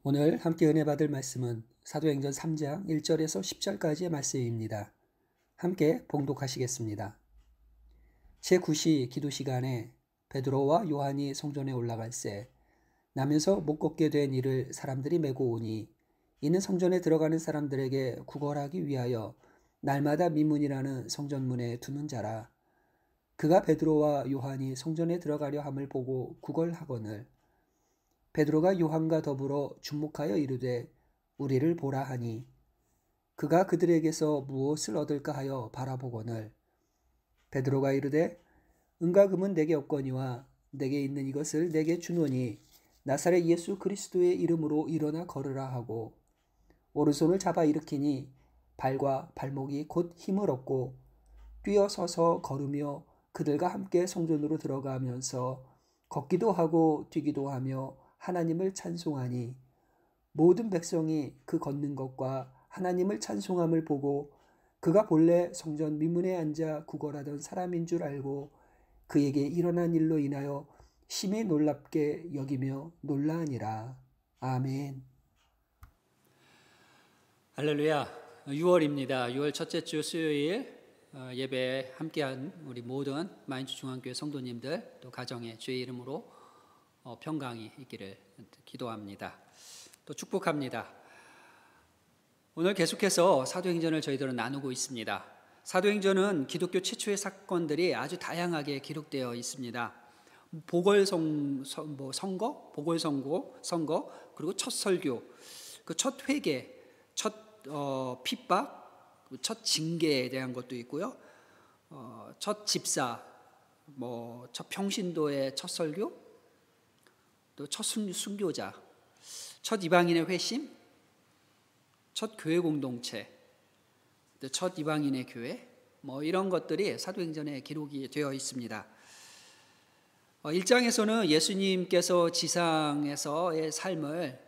오늘 함께 은혜 받을 말씀은 사도행전 3장 1절에서 10절까지의 말씀입니다. 함께 봉독하시겠습니다. 제9시 기도 시간에 베드로와 요한이 성전에 올라갈새 나면서 못 걷게 된 이를 사람들이 메고 오니 이는 성전에 들어가는 사람들에게 구걸하기 위하여 날마다 미문이라는 성전문에 두는 자라. 그가 베드로와 요한이 성전에 들어가려 함을 보고 구걸하거늘 베드로가 요한과 더불어 주목하여 이르되 우리를 보라 하니 그가 그들에게서 무엇을 얻을까 하여 바라보거늘 베드로가 이르되 은과 금은 내게 없거니와 내게 있는 이것을 내게 주노니 나사렛 예수 그리스도의 이름으로 일어나 걸으라 하고 오른손을 잡아 일으키니 발과 발목이 곧 힘을 얻고 뛰어서서 걸으며 그들과 함께 성전으로 들어가면서 걷기도 하고 뛰기도 하며 하나님을 찬송하니 모든 백성이 그 걷는 것과 하나님을 찬송함을 보고 그가 본래 성전 미문에 앉아 구걸하던 사람인 줄 알고 그에게 일어난 일로 인하여 심히 놀랍게 여기며 놀라니라. 아멘. 할렐루야. 6월입니다. 6월 첫째 주 수요일 예배에 함께한 우리 모든 마인주 중앙교회 성도님들 또 가정에 주의 이름으로 평강이 있기를 기도합니다. 또 축복합니다. 오늘 계속해서 사도행전을 저희들은 나누고 있습니다. 사도행전은 기독교 최초의 사건들이 아주 다양하게 기록되어 있습니다. 선거, 그리고 첫 설교, 그 첫 회개, 첫 핍박, 첫 징계에 대한 것도 있고요. 첫 집사, 첫 평신도의 첫 설교, 또 첫 순교자, 첫 이방인의 회심, 첫 교회 공동체, 또 첫 이방인의 교회, 이런 것들이 사도행전에 기록이 되어 있습니다. 1장에서는 예수님께서 지상에서의 삶을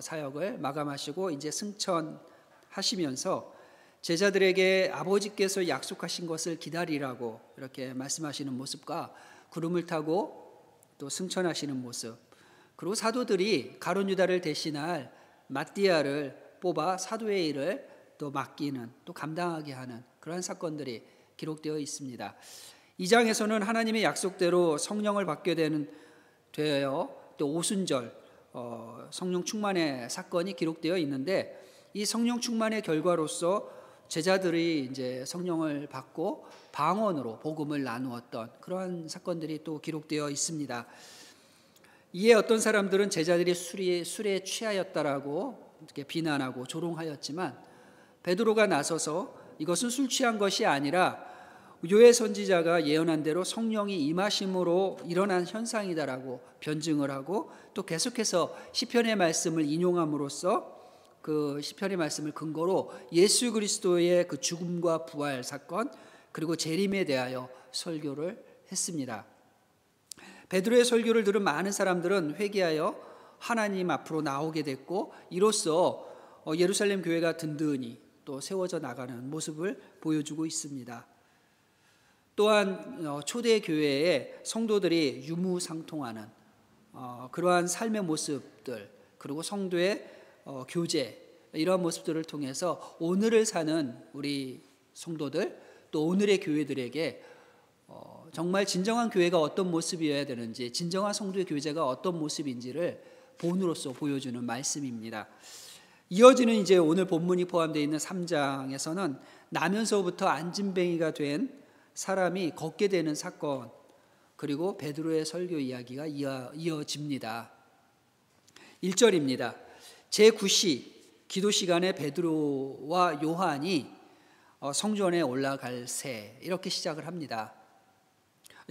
사역을 마감하시고 이제 승천하시면서 제자들에게 아버지께서 약속하신 것을 기다리라고 이렇게 말씀하시는 모습과 구름을 타고 또 승천하시는 모습, 그리고 사도들이 가룟 유다를 대신할 마띠아를 뽑아 사도의 일을 또 맡기는, 또 감당하게 하는 그러한 사건들이 기록되어 있습니다. 2장에서는 하나님의 약속대로 성령을 받게 되어 또 오순절 성령 충만의 사건이 기록되어 있는데, 이 성령 충만의 결과로서 제자들이 이제 성령을 받고 방언으로 복음을 나누었던 그러한 사건들이 또 기록되어 있습니다. 이에 어떤 사람들은 제자들이 술에 취하였다라고 이렇게 비난하고 조롱하였지만, 베드로가 나서서 이것은 술 취한 것이 아니라 요엘 선지자가 예언한 대로 성령이 임하심으로 일어난 현상이다라고 변증을 하고, 또 계속해서 시편의 말씀을 인용함으로써 그 시편의 말씀을 근거로 예수 그리스도의 그 죽음과 부활 사건, 그리고 재림에 대하여 설교를 했습니다. 베드로의 설교를 들은 많은 사람들은 회개하여 하나님 앞으로 나오게 됐고, 이로써 예루살렘 교회가 든든히 또 세워져 나가는 모습을 보여주고 있습니다. 또한 초대 교회의 성도들이 유무상통하는 그러한 삶의 모습들, 그리고 성도의 교제, 이러한 모습들을 통해서 오늘을 사는 우리 성도들, 또 오늘의 교회들에게 정말 진정한 교회가 어떤 모습이어야 되는지, 진정한 성도의 교제가 어떤 모습인지를 본으로서 보여주는 말씀입니다. 이어지는 이제 오늘 본문이 포함되어 있는 3장에서는 나면서부터 안진뱅이가 된 사람이 걷게 되는 사건, 그리고 베드로의 설교 이야기가 이어집니다. 1절입니다. 제9시 기도 시간에 베드로와 요한이 성전에 올라갈새, 이렇게 시작을 합니다.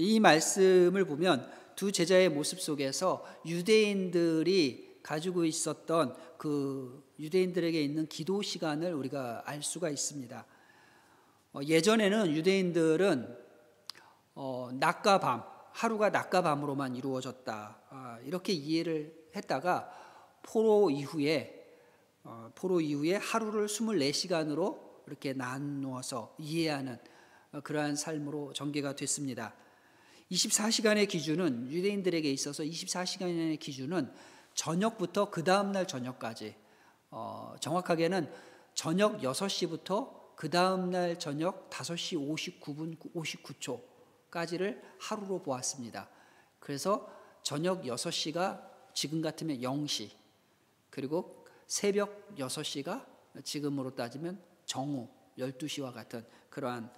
이 말씀을 보면 두 제자의 모습 속에서 유대인들이 가지고 있었던 그 유대인들에게 있는 기도 시간을 우리가 알 수가 있습니다. 예전에는 유대인들은 낮과 밤, 하루가 낮과 밤으로만 이루어졌다, 이렇게 이해를 했다가 포로 이후에 하루를 24시간으로 이렇게 나누어서 이해하는 그러한 삶으로 전개가 됐습니다. 24시간의 기준은, 유대인들에게 있어서 24시간의 기준은 저녁부터 그 다음날 저녁까지, 정확하게는 저녁 6시부터 그 다음날 저녁 5시 59분 59초까지를 하루로 보았습니다. 그래서 저녁 6시가 지금 같으면 0시, 그리고 새벽 6시가 지금으로 따지면 정오 12시와 같은 그러한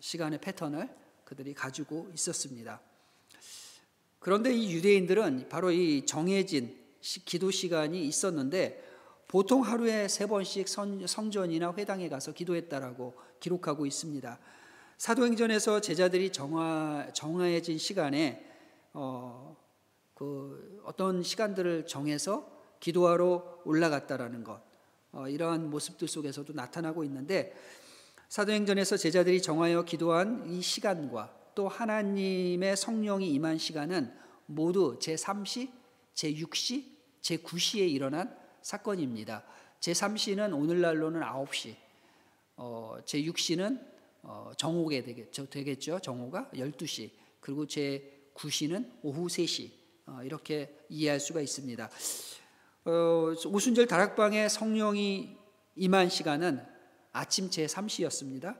시간의 패턴을 그들이 가지고 있었습니다. 그런데 이 유대인들은 바로 이 정해진 기도 시간이 있었는데 보통 하루에 3번씩 성전이나 회당에 가서 기도했다라고 기록하고 있습니다. 사도행전에서 제자들이 정해진 시간에 어떤 시간들을 정해서 기도하러 올라갔다라는 것, 이러한 모습들 속에서도 나타나고 있는데, 사도행전에서 제자들이 정하여 기도한 이 시간과 또 하나님의 성령이 임한 시간은 모두 제3시, 제6시, 제9시에 일어난 사건입니다. 제3시는 오늘날로는 9시, 제6시는 정오게 되겠죠. 정오가 12시, 그리고 제9시는 오후 3시, 이렇게 이해할 수가 있습니다. 오순절 다락방에 성령이 임한 시간은 아침 제3시였습니다.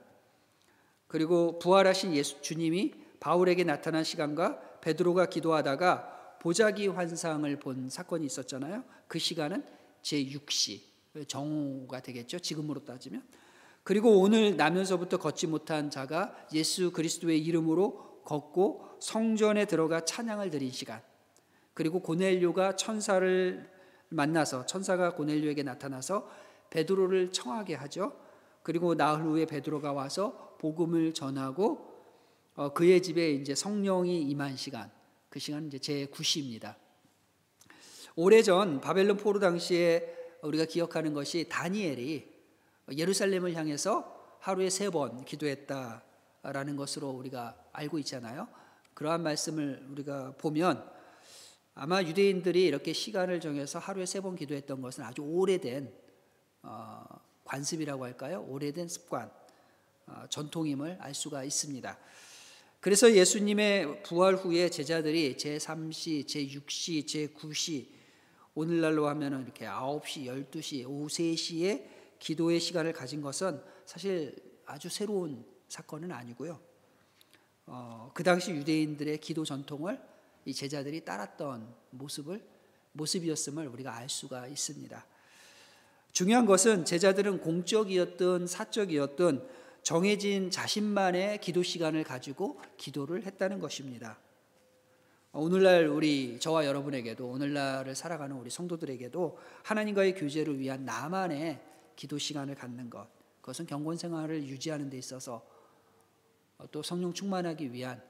그리고 부활하신 주님이 바울에게 나타난 시간과 베드로가 기도하다가 보자기 환상을 본 사건이 있었잖아요. 그 시간은 제6시, 정오가 되겠죠. 지금으로 따지면. 그리고 오늘 나면서부터 걷지 못한 자가 예수 그리스도의 이름으로 걷고 성전에 들어가 찬양을 드린 시간, 그리고 고넬료가 천사를 만나서 천사가 고넬료에게 나타나서 베드로를 청하게 하죠. 그리고 나흘 후에 베드로가 와서 복음을 전하고 그의 집에 이제 성령이 임한 시간, 그 시간은 이제 제9시입니다. 오래전 바벨론 포로 당시에 우리가 기억하는 것이 다니엘이 예루살렘을 향해서 하루에 3번 기도했다라는 것으로 우리가 알고 있잖아요. 그러한 말씀을 우리가 보면 아마 유대인들이 이렇게 시간을 정해서 하루에 3번 기도했던 것은 아주 오래된 관습이라고 할까요? 오래된 습관, 전통임을 알 수가 있습니다. 그래서 예수님의 부활 후에 제자들이 제3시, 제6시, 제9시, 오늘날로 하면 이렇게 9시, 12시, 오후 3시에 기도의 시간을 가진 것은 사실 아주 새로운 사건은 아니고요. 그 당시 유대인들의 기도 전통을 이 제자들이 따랐던 모습이었음을 우리가 알 수가 있습니다. 중요한 것은 제자들은 공적이었든 사적이었든 정해진 자신만의 기도 시간을 가지고 기도를 했다는 것입니다. 오늘날 저와 여러분에게도, 오늘날을 살아가는 우리 성도들에게도 하나님과의 교제를 위한 나만의 기도 시간을 갖는 것, 그것은 경건 생활을 유지하는 데 있어서 또 성령 충만하기 위한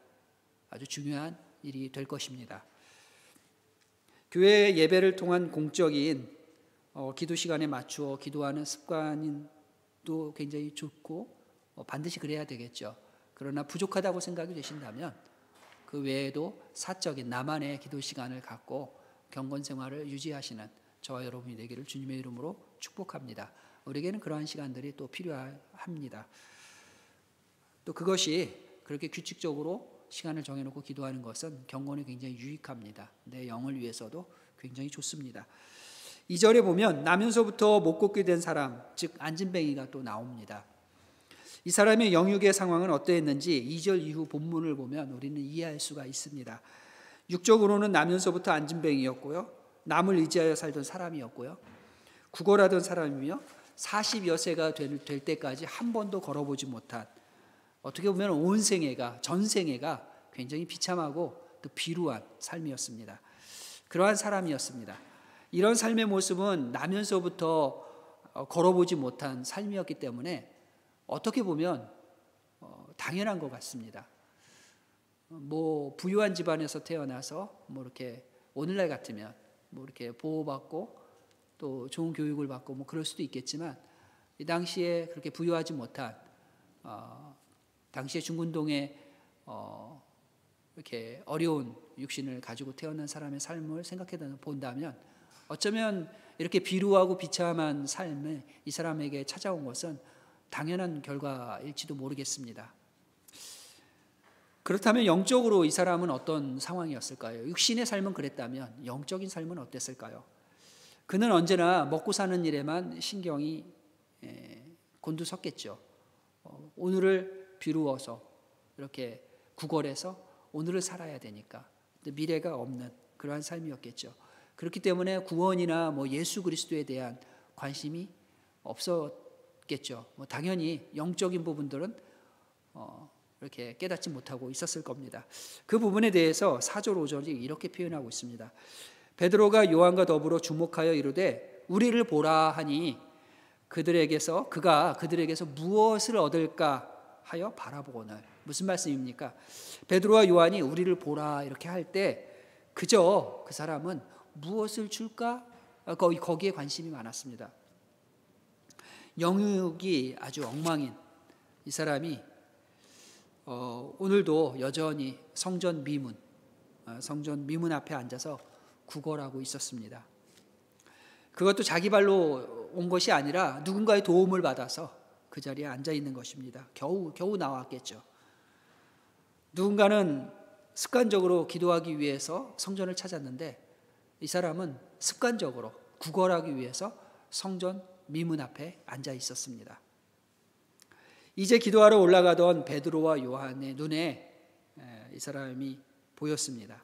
아주 중요한 일이 될 것입니다. 교회 예배를 통한 공적인 기도 시간에 맞추어 기도하는 습관도 굉장히 좋고 반드시 그래야 되겠죠. 그러나 부족하다고 생각이 되신다면 그 외에도 사적인 나만의 기도 시간을 갖고 경건 생활을 유지하시는 저와 여러분이 되기를 주님의 이름으로 축복합니다. 우리에게는 그러한 시간들이 또 필요합니다. 또 그것이 그렇게 규칙적으로 시간을 정해놓고 기도하는 것은 경건에 굉장히 유익합니다. 내 영을 위해서도 굉장히 좋습니다. 2절에 보면 나면서부터 못 걷게 된 사람, 즉 안진뱅이가 또 나옵니다. 이 사람의 영육의 상황은 어떠했는지 2절 이후 본문을 보면 우리는 이해할 수가 있습니다. 육적으로는 나면서부터 안진뱅이였고요, 남을 의지하여 살던 사람이었고요, 구걸하던 사람이며 40여 세가 될 때까지 한 번도 걸어보지 못한, 어떻게 보면 온 생애가, 전생애가 굉장히 비참하고 또 비루한 삶이었습니다. 그러한 사람이었습니다. 이런 삶의 모습은 나면서부터 걸어보지 못한 삶이었기 때문에 어떻게 보면 당연한 것 같습니다. 부유한 집안에서 태어나서 이렇게 오늘날 같으면 이렇게 보호받고 또 좋은 교육을 받고 그럴 수도 있겠지만, 이 당시에 그렇게 부유하지 못한 당시에 중군동에 이렇게 어려운 육신을 가지고 태어난 사람의 삶을 생각해 본다면 어쩌면 이렇게 비루하고 비참한 삶을 이 사람에게 찾아온 것은 당연한 결과일지도 모르겠습니다. 그렇다면 영적으로 이 사람은 어떤 상황이었을까요? 육신의 삶은 그랬다면 영적인 삶은 어땠을까요? 그는 언제나 먹고 사는 일에만 신경이 곤두섰겠죠. 오늘을 비루어서 이렇게 구걸해서 오늘을 살아야 되니까 미래가 없는 그러한 삶이었겠죠. 그렇기 때문에 구원이나 예수 그리스도에 대한 관심이 없었겠죠. 당연히 영적인 부분들은 이렇게 깨닫지 못하고 있었을 겁니다. 그 부분에 대해서 4절 5절이 이렇게 표현하고 있습니다. 베드로가 요한과 더불어 주목하여 이르되 우리를 보라 하니 그가 그들에게서 무엇을 얻을까 하여 바라보거늘. 무슨 말씀입니까? 베드로와 요한이 우리를 보라 이렇게 할 때 그저 그 사람은 무엇을 줄까? 거기에 관심이 많았습니다. 영육이 아주 엉망인 이 사람이 오늘도 여전히 성전 미문 앞에 앉아서 구걸하고 있었습니다. 그것도 자기 발로 온 것이 아니라 누군가의 도움을 받아서 그 자리에 앉아 있는 것입니다. 겨우 나왔겠죠. 누군가는 습관적으로 기도하기 위해서 성전을 찾았는데 이 사람은 습관적으로 구걸하기 위해서 성전 미문 앞에 앉아 있었습니다. 이제 기도하러 올라가던 베드로와 요한의 눈에 이 사람이 보였습니다.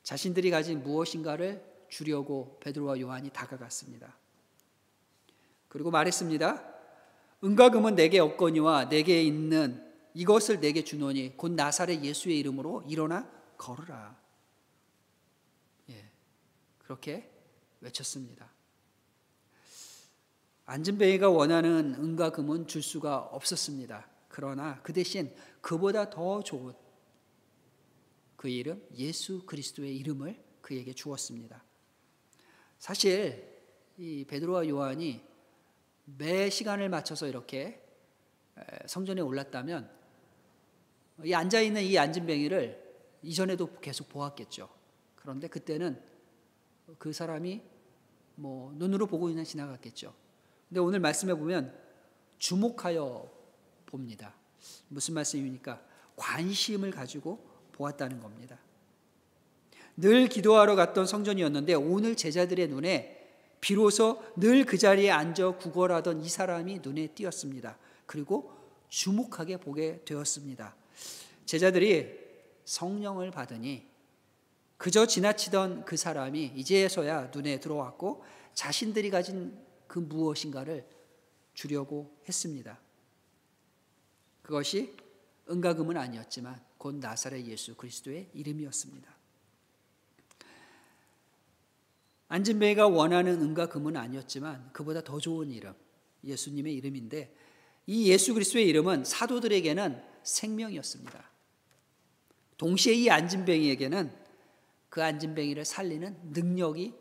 자신들이 가진 무엇인가를 주려고 베드로와 요한이 다가갔습니다. 그리고 말했습니다. 은과 금은 내게 없거니와 내게 있는 이것을 내게 주노니 곧 나사렛 예수의 이름으로 일어나 걸으라. 그렇게 외쳤습니다. 안진뱅이가 원하는 은과 금은 줄 수가 없었습니다. 그러나 그 대신 그보다 더 좋은 그 이름 예수 그리스도의 이름을 그에게 주었습니다. 사실 이 베드로와 요한이 매 시간을 맞춰서 이렇게 성전에 올랐다면 이 앉아있는 이 안진뱅이를 이전에도 계속 보았겠죠. 그런데 그때는 그 사람이 눈으로 보고 그냥 지나갔겠죠. 근데 오늘 말씀해 보면 주목하여 봅니다. 무슨 말씀입니까? 관심을 가지고 보았다는 겁니다. 늘 기도하러 갔던 성전이었는데 오늘 제자들의 눈에 비로소 늘 그 자리에 앉아 구걸하던 이 사람이 눈에 띄었습니다. 그리고 주목하게 보게 되었습니다. 제자들이 성령을 받으니 그저 지나치던 그 사람이 이제서야 눈에 들어왔고 자신들이 가진 그 무엇인가를 주려고 했습니다. 그것이 은과 금은 아니었지만 곧 나사렛 예수 그리스도의 이름이었습니다. 안진뱅이가 원하는 은과 금은 아니었지만 그보다 더 좋은 이름, 예수님의 이름인데 이 예수 그리스도의 이름은 사도들에게는 생명이었습니다. 동시에 이 안진뱅이에게는 그 안진뱅이를 살리는 능력이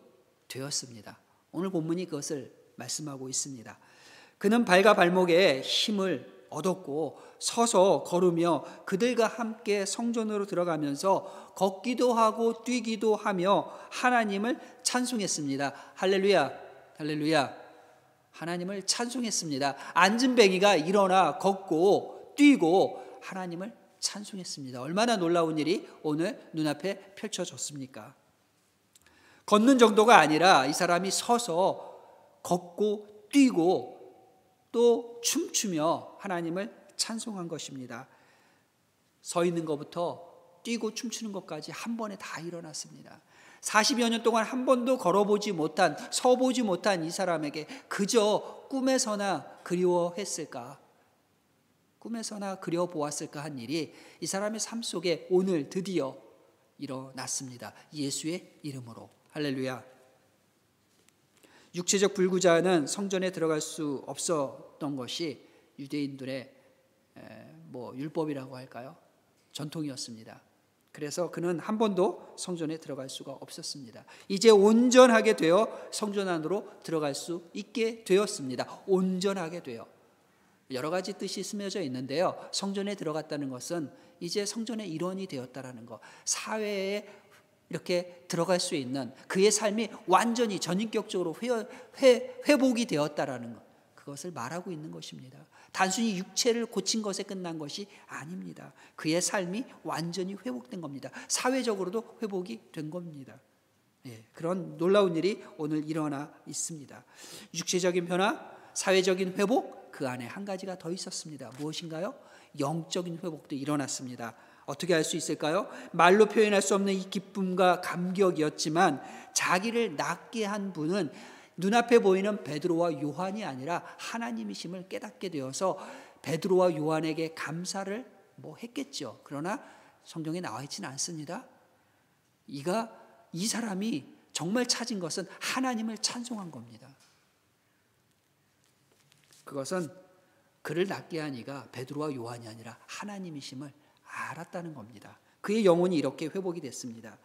되었습니다. 오늘 본문이 그것을 말씀하고 있습니다. 그는 발과 발목에 힘을 얻었고 서서 걸으며 그들과 함께 성전으로 들어가면서 걷기도 하고 뛰기도 하며 하나님을 찬송했습니다. 할렐루야, 할렐루야. 하나님을 찬송했습니다. 안진뱅이가 일어나 걷고 뛰고 하나님을 찬송했습니다. 얼마나 놀라운 일이 오늘 눈앞에 펼쳐졌습니까? 걷는 정도가 아니라 이 사람이 서서 걷고 뛰고 또 춤추며 하나님을 찬송한 것입니다. 서 있는 것부터 뛰고 춤추는 것까지 한 번에 다 일어났습니다. 40여 년 동안 한 번도 걸어보지 못한, 서보지 못한 이 사람에게 그저 꿈에서나 그리워했을까? 꿈에서나 그려보았을까 한 일이 이 사람의 삶 속에 오늘 드디어 일어났습니다. 예수의 이름으로. 할렐루야. 육체적 불구자는 성전에 들어갈 수 없었던 것이 유대인들의 율법이라고 할까요? 전통이었습니다. 그래서 그는 한 번도 성전에 들어갈 수가 없었습니다. 이제 온전하게 되어 성전 안으로 들어갈 수 있게 되었습니다. 온전하게 되어. 여러 가지 뜻이 스며져 있는데요. 성전에 들어갔다는 것은 이제 성전의 일원이 되었다라는 것. 사회에 이렇게 들어갈 수 있는 그의 삶이 완전히 전인격적으로 회복이 되었다라는 것. 그것을 말하고 있는 것입니다. 단순히 육체를 고친 것에 끝난 것이 아닙니다. 그의 삶이 완전히 회복된 겁니다. 사회적으로도 회복이 된 겁니다. 그런 놀라운 일이 오늘 일어나 있습니다. 육체적인 변화, 사회적인 회복, 그 안에 한 가지가 더 있었습니다. 무엇인가요? 영적인 회복도 일어났습니다. 어떻게 할 수 있을까요? 말로 표현할 수 없는 이 기쁨과 감격이었지만 자기를 낫게 한 분은 눈앞에 보이는 베드로와 요한이 아니라 하나님이심을 깨닫게 되어서 베드로와 요한에게 감사를 했겠죠. 그러나 성경에 나와 있지는 않습니다. 이 사람이 정말 찾은 것은 하나님을 찬송한 겁니다. 그것은 그를 낫게 한 이가 베드로와 요한이 아니라 하나님이심을 알았다는 겁니다. 그의 영혼이 이렇게 회복이 됐습니다.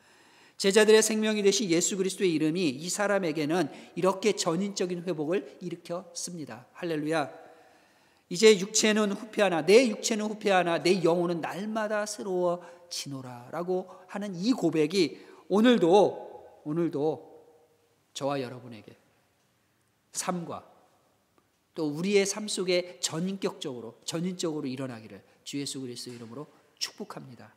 제자들의 생명이 되신 예수 그리스도의 이름이 이 사람에게는 이렇게 전인적인 회복을 일으켰습니다. 할렐루야. 이제 육체는 후패하나 내 육체는 후패하나 내 영혼은 날마다 새로워지노라 라고 하는 이 고백이 오늘도 저와 여러분에게 삶과 또 우리의 삶 속에 전인적으로 일어나기를 주 예수 그리스도의 이름으로 축복합니다.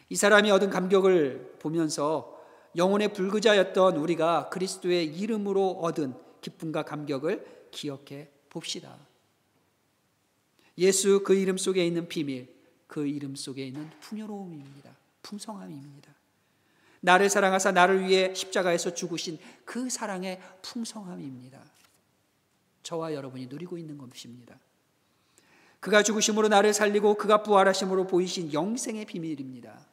이 사람이 얻은 감격을 보면서 영혼의 불구자였던 우리가 그리스도의 이름으로 얻은 기쁨과 감격을 기억해 봅시다. 예수 그 이름 속에 있는 비밀, 그 이름 속에 있는 풍요로움입니다. 풍성함입니다. 나를 사랑하사 나를 위해 십자가에서 죽으신 그 사랑의 풍성함입니다. 저와 여러분이 누리고 있는 것입니다. 그가 죽으심으로 나를 살리고 그가 부활하심으로 보이신 영생의 비밀입니다.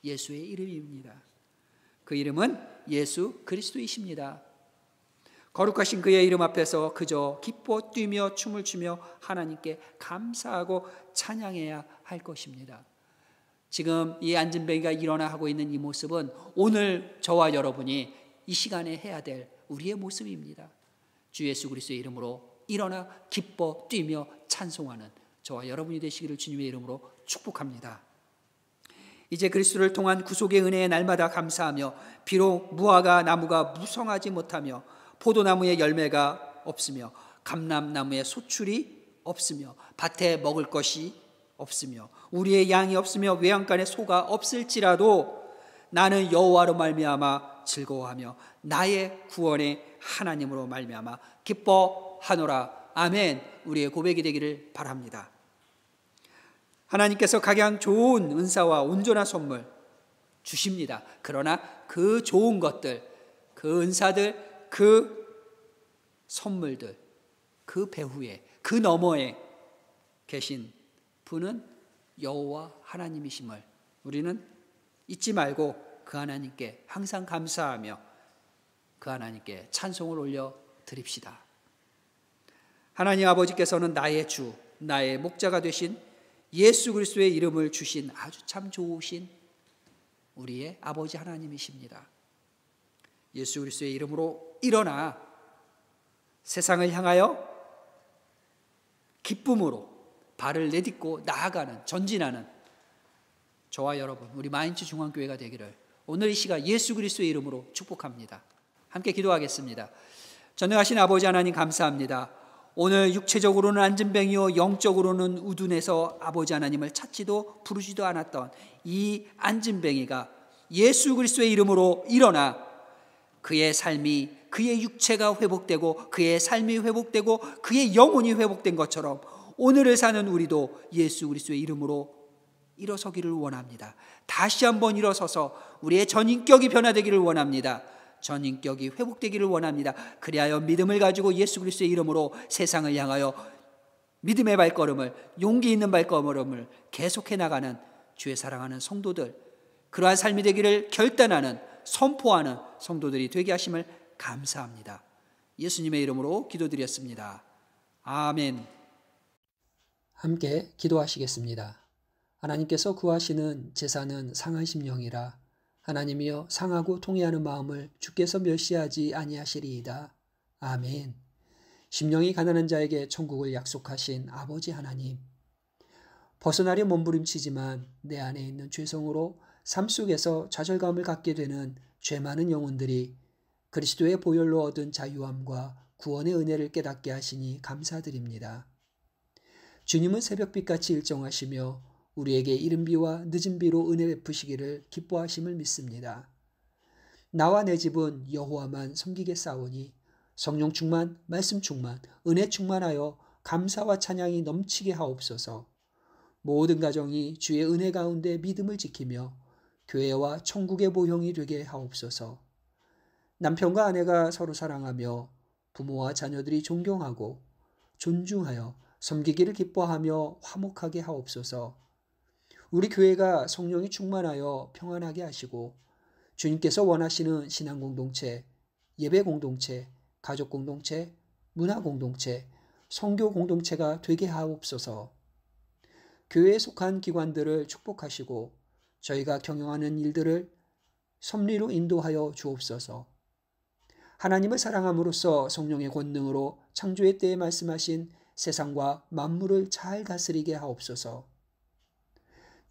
예수의 이름입니다. 그 이름은 예수 그리스도이십니다. 거룩하신 그의 이름 앞에서 그저 기뻐 뛰며 춤을 추며 하나님께 감사하고 찬양해야 할 것입니다. 지금 이 안진뱅이가 일어나 하고 있는 이 모습은 오늘 저와 여러분이 이 시간에 해야 될 우리의 모습입니다. 주 예수 그리스도의 이름으로 일어나 기뻐 뛰며 찬송하는 저와 여러분이 되시기를 주님의 이름으로 축복합니다. 이제 그리스도를 통한 구속의 은혜에 날마다 감사하며 비록 무화과 나무가 무성하지 못하며 포도나무에 열매가 없으며 감람나무에 소출이 없으며 밭에 먹을 것이 없으며 우리의 양이 없으며 외양간에 소가 없을지라도 나는 여호와로 말미암아 즐거워하며 나의 구원의 하나님으로 말미암아 기뻐하노라. 아멘. 우리의 고백이 되기를 바랍니다. 하나님께서 가장 좋은 은사와 온전한 선물 주십니다. 그러나 그 좋은 것들, 그 은사들, 그 선물들, 그 배후에, 그 너머에 계신 분은 여호와 하나님이심을 우리는 잊지 말고 그 하나님께 항상 감사하며 그 하나님께 찬송을 올려 드립시다. 하나님 아버지께서는 나의 주, 나의 목자가 되신 예수 그리스도의 이름을 주신 아주 참 좋으신 우리의 아버지 하나님이십니다. 예수 그리스도의 이름으로 일어나 세상을 향하여 기쁨으로 발을 내딛고 나아가는, 전진하는 저와 여러분, 우리 마인츠 중앙교회가 되기를 오늘 이 시간 예수 그리스도의 이름으로 축복합니다. 함께 기도하겠습니다. 전능하신 아버지 하나님 감사합니다. 오늘 육체적으로는 안진뱅이요 영적으로는 우둔해서 아버지 하나님을 찾지도 부르지도 않았던 이 안진뱅이가 예수 그리스도의 이름으로 일어나 그의 삶이, 그의 육체가 회복되고 그의 삶이 회복되고 그의 영혼이 회복된 것처럼 오늘을 사는 우리도 예수 그리스도의 이름으로 일어서기를 원합니다. 다시 한번 일어서서 우리의 전인격이 변화되기를 원합니다. 전인격이 회복되기를 원합니다. 그리하여 믿음을 가지고 예수 그리스도의 이름으로 세상을 향하여 믿음의 발걸음을, 용기 있는 발걸음을 계속해 나가는 주의 사랑하는 성도들, 그러한 삶이 되기를 결단하는, 선포하는 성도들이 되게 하심을 감사합니다. 예수님의 이름으로 기도드렸습니다. 아멘. 함께 기도하시겠습니다. 하나님께서 구하시는 제사는 상한 심령이라 하나님이여 상하고 통회하는 마음을 주께서 멸시하지 아니하시리이다. 아멘. 심령이 가난한 자에게 천국을 약속하신 아버지 하나님, 벗어나려 몸부림치지만 내 안에 있는 죄성으로 삶 속에서 좌절감을 갖게 되는 죄 많은 영혼들이 그리스도의 보혈로 얻은 자유함과 구원의 은혜를 깨닫게 하시니 감사드립니다. 주님은 새벽빛같이 일정하시며 우리에게 이른 비와 늦은 비로 은혜 베푸시기를 기뻐하심을 믿습니다. 나와 내 집은 여호와만 섬기겠사오니 성령 충만, 말씀 충만, 은혜 충만하여 감사와 찬양이 넘치게 하옵소서. 모든 가정이 주의 은혜 가운데 믿음을 지키며 교회와 천국의 보형이 되게 하옵소서. 남편과 아내가 서로 사랑하며 부모와 자녀들이 존경하고 존중하여 섬기기를 기뻐하며 화목하게 하옵소서. 우리 교회가 성령이 충만하여 평안하게 하시고 주님께서 원하시는 신앙 공동체, 예배 공동체, 가족 공동체, 문화 공동체, 선교 공동체가 되게 하옵소서. 교회에 속한 기관들을 축복하시고 저희가 경영하는 일들을 섭리로 인도하여 주옵소서. 하나님을 사랑함으로써 성령의 권능으로 창조의 때에 말씀하신 세상과 만물을 잘 다스리게 하옵소서.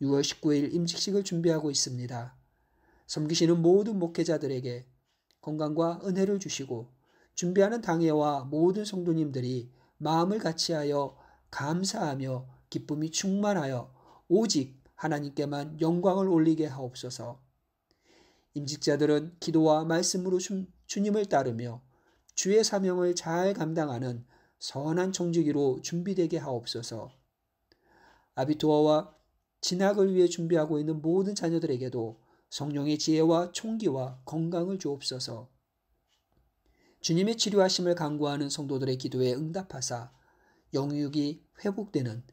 6월 19일 임직식을 준비하고 있습니다. 섬기시는 모든 목회자들에게 건강과 은혜를 주시고 준비하는 당회와 모든 성도님들이 마음을 같이하여 감사하며 기쁨이 충만하여 오직 하나님께만 영광을 올리게 하옵소서. 임직자들은 기도와 말씀으로 주님을 따르며 주의 사명을 잘 감당하는 선한 청지기로 준비되게 하옵소서. 아비투어와 진학을 위해 준비하고 있는 모든 자녀들에게도 성령의 지혜와 총기와 건강을 주옵소서. 주님의 치료하심을 간구하는 성도들의 기도에 응답하사 영육이 회복되는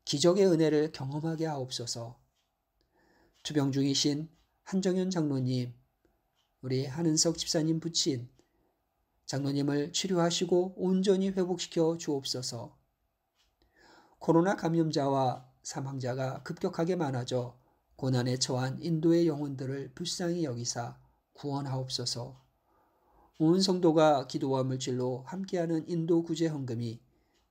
기적의 은혜를 경험하게 하옵소서. 투병 중이신 한정현 장로님, 우리 한은석 집사님 부친 장로님을 치료하시고 온전히 회복시켜 주옵소서. 코로나 감염자와 사망자가 급격하게 많아져 고난에 처한 인도의 영혼들을 불쌍히 여기사 구원하옵소서. 온 성도가 기도와 물질로 함께하는 인도 구제 헌금이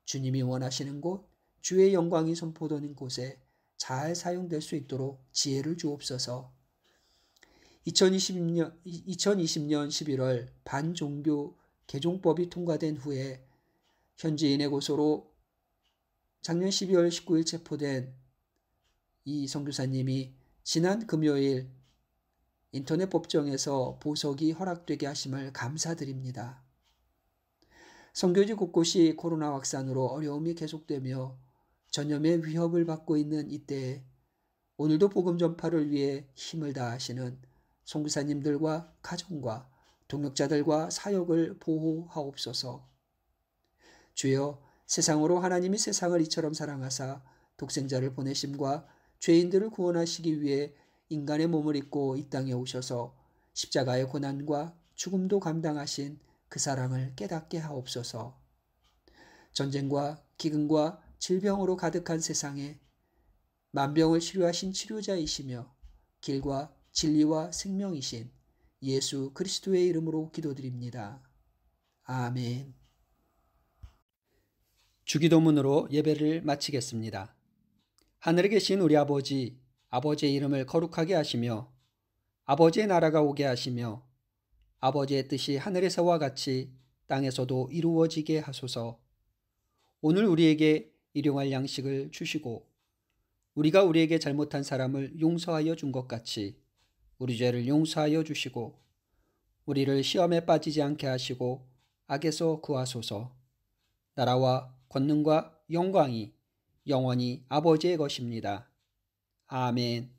주님이 원하시는 곳, 주의 영광이 선포되는 곳에 잘 사용될 수 있도록 지혜를 주옵소서. 2020년 11월 반종교 개종법이 통과된 후에 현지인의 고소로 작년 12월 19일 체포된 이 선교사님이 지난 금요일 인터넷 법정에서 보석이 허락되게 하심을 감사드립니다. 선교지 곳곳이 코로나 확산으로 어려움이 계속되며 전염의 위협을 받고 있는 이때에 오늘도 복음 전파를 위해 힘을 다하시는 선교사님들과 가정과 동역자들과 사역을 보호하옵소서. 주여, 세상으로 하나님이 세상을 이처럼 사랑하사 독생자를 보내심과 죄인들을 구원하시기 위해 인간의 몸을 입고 이 땅에 오셔서 십자가의 고난과 죽음도 감당하신 그 사랑을 깨닫게 하옵소서. 전쟁과 기근과 질병으로 가득한 세상에 만병을 치료하신 치료자이시며 길과 진리와 생명이신 예수 그리스도의 이름으로 기도드립니다. 아멘. 주기도문으로 예배를 마치겠습니다. 하늘에 계신 우리 아버지, 아버지의 이름을 거룩하게 하시며 아버지의 나라가 오게 하시며 아버지의 뜻이 하늘에서와 같이 땅에서도 이루어지게 하소서. 오늘 우리에게 일용할 양식을 주시고 우리가 우리에게 잘못한 사람을 용서하여 준 것 같이 우리 죄를 용서하여 주시고 우리를 시험에 빠지지 않게 하시고 악에서 구하소서. 나라와 권능과 영광이 영원히 아버지의 것입니다. 아멘.